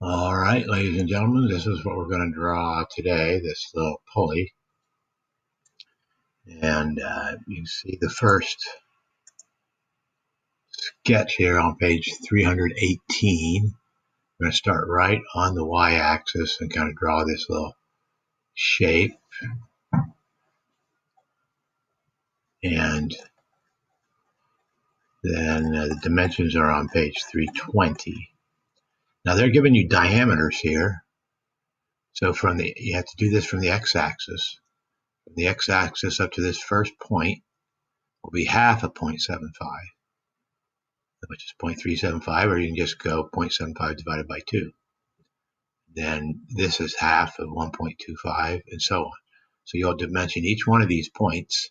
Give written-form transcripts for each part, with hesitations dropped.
All right, ladies and gentlemen, this is what we're going to draw today, this little pulley. And you see the first sketch here on page 318. I'm going to start right on the y-axis and kind of draw this little shape. And then the dimensions are on page 320. Now they're giving you diameters here. So you have to do this from the x-axis. From the x-axis up to this first point will be half of 0.75. Which is 0.375, or you can just go 0.75 divided by 2. Then this is half of 1.25, and so on. So you'll dimension each one of these points.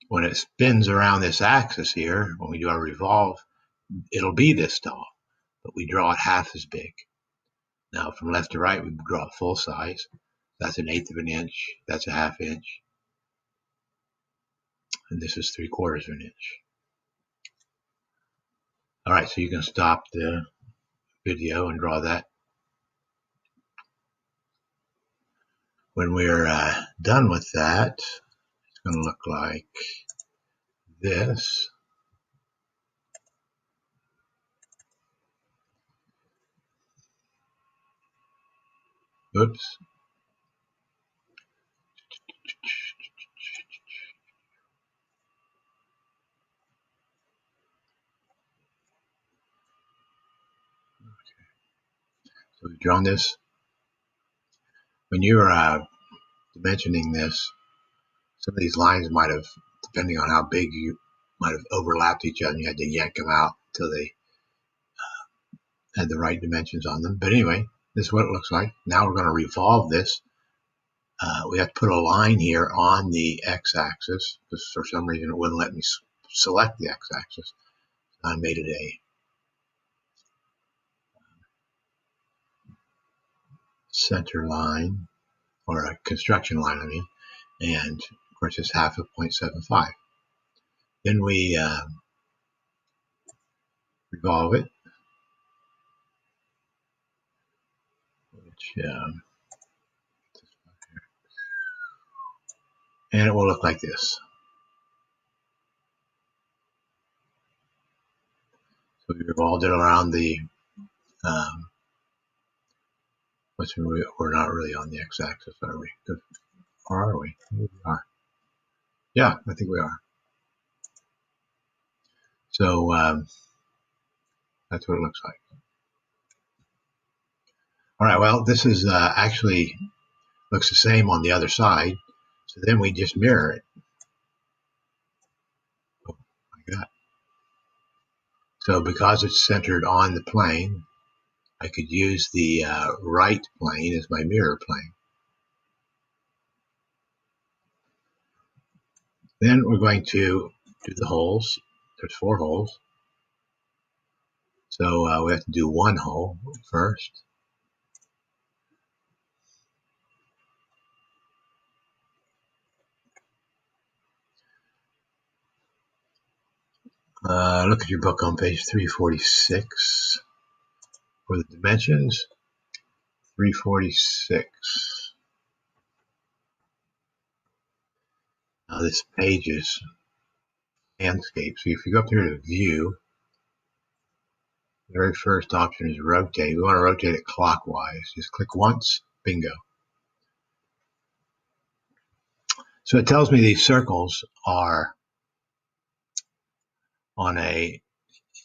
When it spins around this axis here, when we do our revolve, it'll be this tall, but we draw it half as big. Now from left to right, we draw it full size. That's 1/8 of an inch, that's a 1/2 inch, and this is 3/4 of an inch. All right, so you can stop the video and draw that. When we're done with that, it's going to look like this. Oops. So we've drawn this. When you're dimensioning this, some of these lines might have, depending on how big you might have overlapped each other, and you had to yank them out until they had the right dimensions on them. But anyway, this is what it looks like. Now we're going to revolve this. We have to put a line here on the x-axis, because for some reason it wouldn't let me select the x-axis. I made it a center line, or a construction line, I mean, and of course it's half of 0.75. Then we revolve it, and it will look like this. So we revolved it around the, we're not really on the x-axis, are we? Or are we? We are. Yeah, I think we are. So that's what it looks like. All right, well, this is actually looks the same on the other side. So then we just mirror it. Oh my God. So because it's centered on the plane, I could use the right plane as my mirror plane. Then we're going to do the holes. There's 4 holes. So we have to do 1 hole first. Look at your book on page 346 for the dimensions. 346. Now this page is landscape. So if you go up here to view, the very first option is rotate. We want to rotate it clockwise. Just click once, bingo. So it tells me these circles are on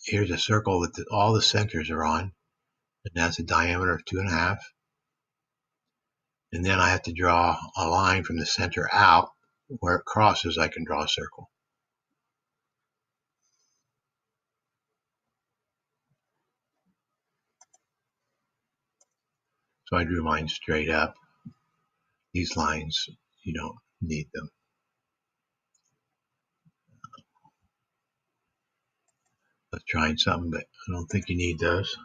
here's a circle that all the centers are on, and that's a diameter of 2.5. And then I have to draw a line from the center out. Where it crosses, I can draw a circle. So I drew mine straight up. These lines, you don't need them. Let's try something, but I don't think you need those.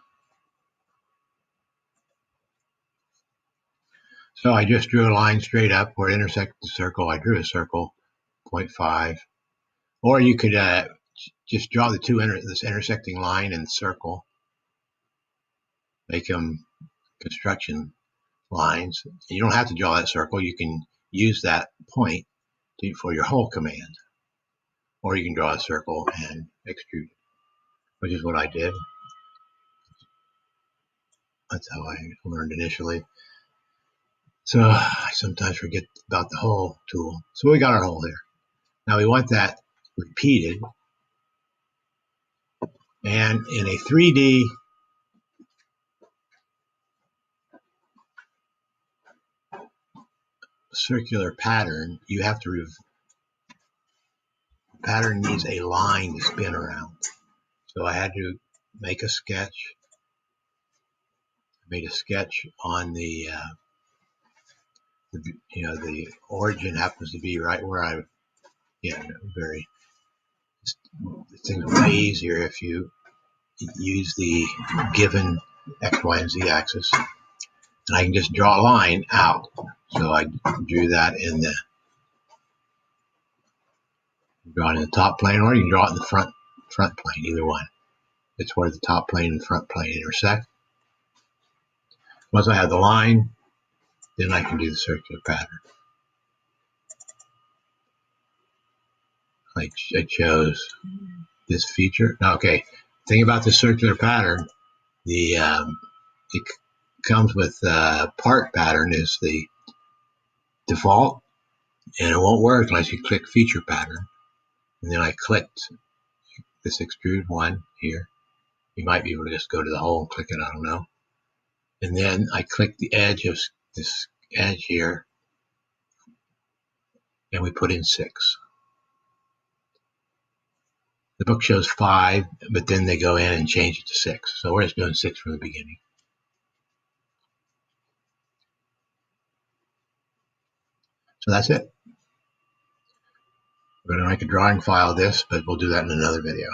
So I just drew a line straight up where it intersected the circle. I drew a circle, 0.5. Or you could just draw the this intersecting line and circle. make them construction lines. And you don't have to draw that circle. You can use that point for your whole command, or you can draw a circle and extrude it, which is what I did. That's how I learned initially. So I sometimes forget about the hole tool. So we got our hole here. Now we want that repeated. And in a 3D circular pattern, you have to the pattern needs a line to spin around. So I had to make a sketch. I made a sketch on the the origin happens to be right where I very things way easier if you use the given X, Y, and Z axis. And I can just draw a line out. So I drew that in the top plane, or you can draw it in the front plane, either one. It's where the top plane and front plane intersect. Once I have the line, then I can do the circular pattern. I chose this feature. Okay, the thing about the circular pattern, it comes with part pattern is the default, and it won't work unless you click feature pattern. And then I clicked this extrude one here. You might be able to just go to the hole and click it, I don't know. And then I click the edge of this edge here, and we put in 6. The book shows 5, but then they go in and change it to 6. So we're just doing 6 from the beginning. So that's it. We're going to make a drawing file of this, but we'll do that in another video.